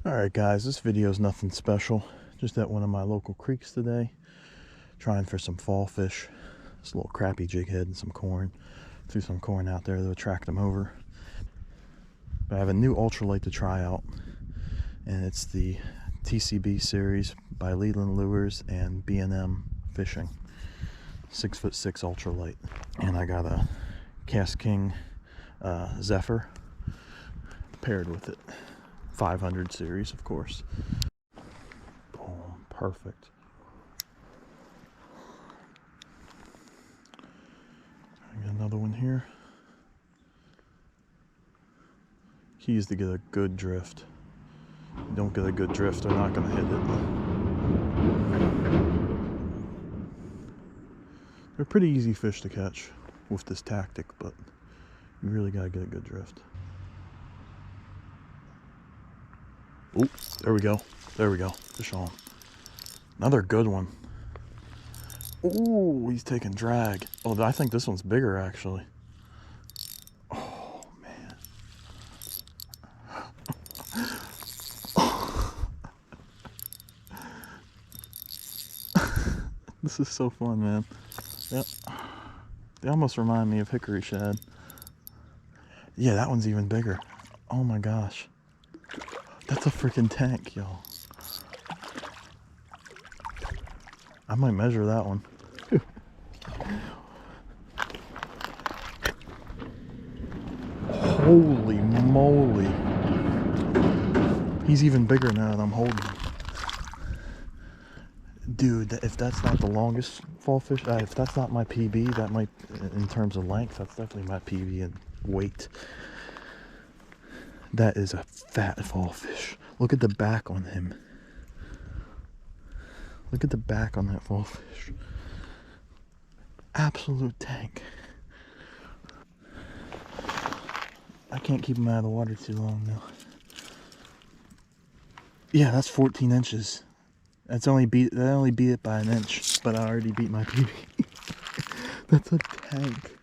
Alright guys, this video is nothing special. Just at one of my local creeks today. Trying for some fall fish. This little crappie jig head and some corn. Threw some corn out there to attract them over. But I have a new ultralight to try out. And it's the TCB series by Leland Lures and B&M Fishing. 6'6" ultralight. And I got a Cast King Zephyr paired with it. 500 series, of course. Boom, perfect. I got another one here. Key is to get a good drift. If you don't get a good drift, they're not going to hit it. They're pretty easy fish to catch with this tactic, but you really got to get a good drift. Oh, there we go. There we go. Fish on. Another good one. Oh, he's taking drag. Oh, I think this one's bigger, actually. Oh, man. This is so fun, man. Yep. They almost remind me of hickory shad. Yeah, that one's even bigger. Oh, my gosh. That's a freaking tank, y'all. I might measure that one. Holy moly. He's even bigger now that I'm holding him. Dude, if that's not the longest fall fish, if that's not my PB, that might, in terms of length, that's definitely my PB and weight. That is a fat fall fish. Look at the back on him. Look at the back on that fall fish. Absolute tank. I can't keep him out of the water too long now. Yeah, that's 14 inches. That only beat it by an inch, but I already beat my PB. That's a tank.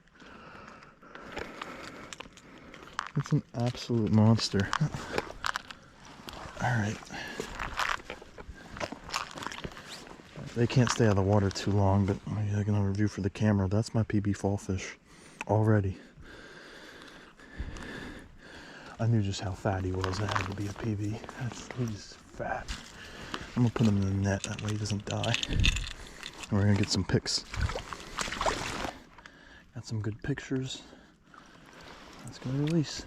It's an absolute monster. Alright. They can't stay out of the water too long, but I'm going to review for the camera. That's my PB fall fish already. I knew just how fat he was. That had to be a PB. He's fat. I'm going to put him in the net. That way he doesn't die. And we're going to get some pics. Got some good pictures. That's going to release.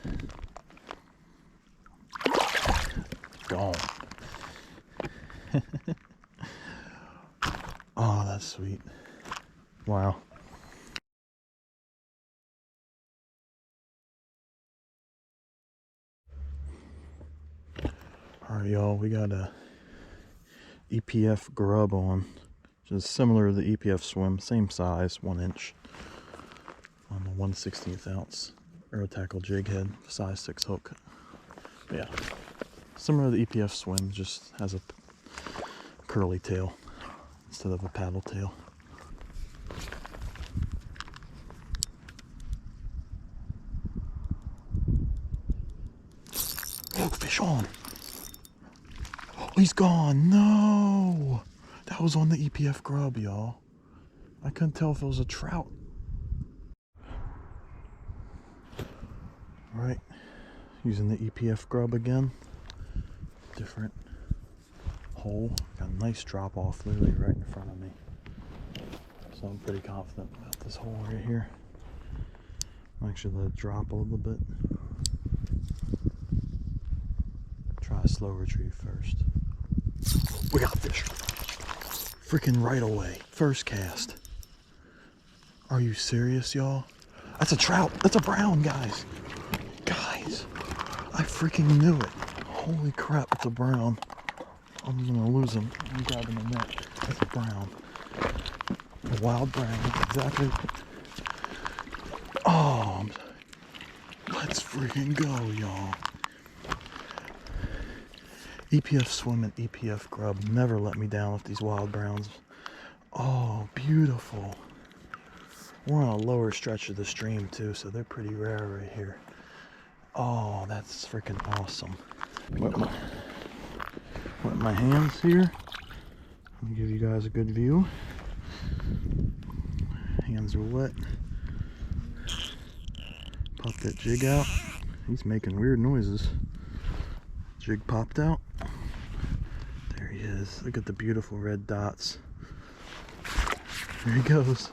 Gone. Oh, that's sweet. Wow. Alright, y'all, we got a EPF grub on, which is similar to the EPF swim, same size, 1 inch, on the 1/16 ounce Aerotackle jig head, size 6 hook. Yeah, similar to the EPF swim, just has a curly tail instead of a paddle tail. Oh, fish on! Oh, he's gone! No! That was on the EPF grub, y'all. I couldn't tell if it was a trout. Alright, using the EPF grub again. Different hole. Got a nice drop off literally right in front of me. So I'm pretty confident about this hole right here. I'll actually let it drop a little bit. Try a slow retrieve first. We got fish. Freaking right away. First cast. Are you serious, y'all? That's a trout. That's a brown, guys. Guys, I freaking knew it. Holy crap, it's a brown. I'm gonna lose him. I'm grabbing the net. That's a brown. A wild brown. That's exactly. Oh, let's freaking go, y'all. EPF swim and EPF grub never let me down with these wild browns. Oh, beautiful. We're on a lower stretch of the stream too, so they're pretty rare right here. Oh, that's freaking awesome. my hands here. Let me give you guys a good view. Hands are wet. Pop that jig out. He's making weird noises. Jig popped out. There he is. Look at the beautiful red dots. There he goes.